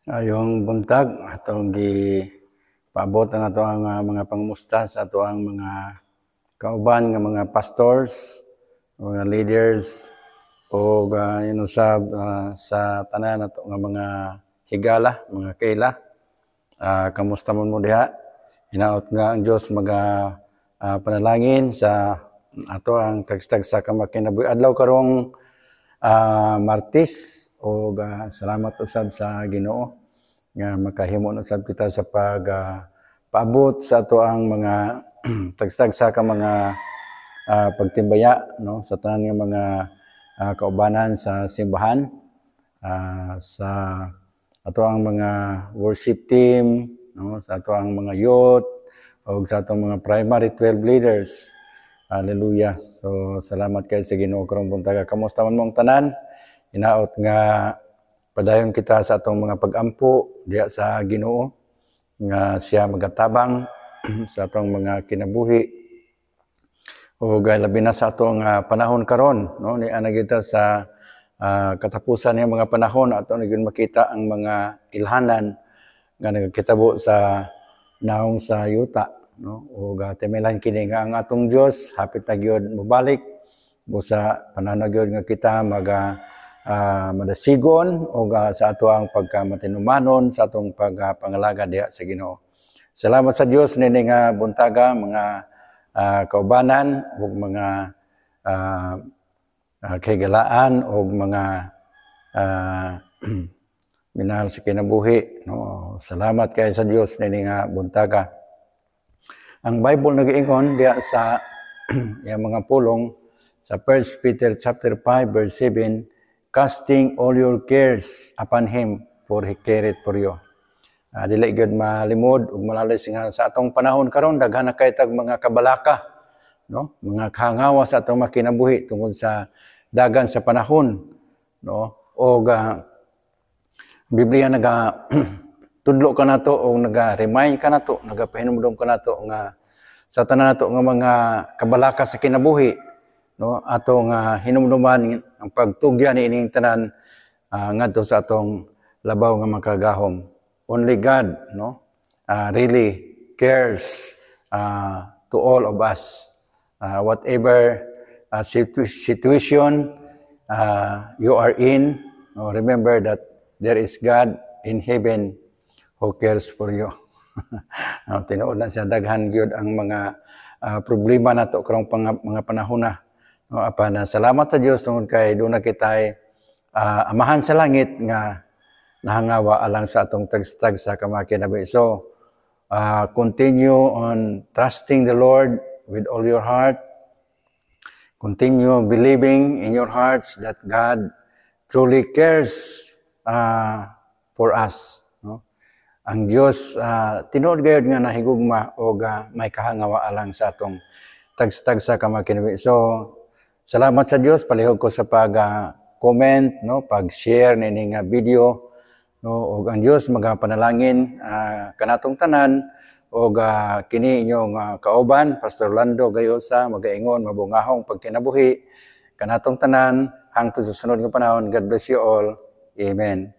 Ayong buntag atong paabot ang ato ang mga pangumusta sa ato ang mga kauban nga mga pastors, mga leaders o inusab sa tanan nato nga mga higala, mga kaila. Kamusta mo diha? Hinaot nga ang Dios panalangin sa ato ang tagstag sa kamakinabuhi adlaw karong Martes o salamat usab sa Ginoo nga makahimo na sab kita sa paabot sa ato ang mga tagstag sa mga pagtimbaya no sa tanan nga mga kaubanan sa simbahan, sa ato ang mga worship team no, sa ato ang mga youth o sa atong mga primary 12 leaders. Hallelujah. So salamat kayo sa Ginoo karong buntaga. Kamusta man mong tanan? Hinaot nga padayon kita sa atong mga pag-ampo diha sa Ginoo nga siya magatabang sa atong mga kinabuhi o labi na sa atong panahon karon no ni ana kita sa katapusan ng mga panahon ato na gyud makita ang mga ilhanan nga nagkitabo sa naong sa yuta no o timilan kini nga ang atong Dios hapit na gyud mobalik busa pananaw gyud nga kita madasigon o sa ato ang pagkamatinumanon sa atong pagpangalaga diha sa Ginoo. Salamat sa Dios nini nga buntaga mga kaubanan ug mga kahigalaan o mga minahal sa kinabuhi no. Salamat kay sa Dios nini nga buntaga. Ang Bible nag-ingon diha sa yung mga pulong sa 1 Peter chapter 5 verse 7, casting all your cares upon him for he careth for you. Dili gyud malimod ug malalis nga sa atong panahon karon daghan na kay tag mga kabalaka no, mga kahangawa sa atong makinabuhi tungod sa dagan sa panahon no o Biblia tudlo ka nato o naga-remind ka nato, nagapahinumdom ka nato nga sa tanan nato nga mga kabalaka sa kinabuhi no atong hinumduman ang pagtugyan ining tanan ngadto sa atong labaw nga makagahom. Only God no really cares to all of us. Whatever situation you are in, remember that there is God in heaven who cares for you. Tinuod na siya daghan gyud ang mga problema nato karong mga panahon na. No, salamat sa Dios tungod kay doon na kitay amahan sa langit nga nahangawa alang sa atong tagstag sa kamakinabuhi. So continue on trusting the Lord with all your heart. Continue believing in your hearts that God truly cares for us no. Ang Dios tinuod gayud nga nahigugma o may kahangawa alang sa atong tagstag sa kamakinabuhi. So salamat sa Dios palihog ko sa pag-comment no, pag-share nining video no ug ang Dios magapanalangin kanatong tanan ug kini inyong kauban Pastor Orlando Gayosa magaingon mabungahong pagkinabuhi kanatong tanan hangtod sa sunod nga panahon. God bless you all. Amen.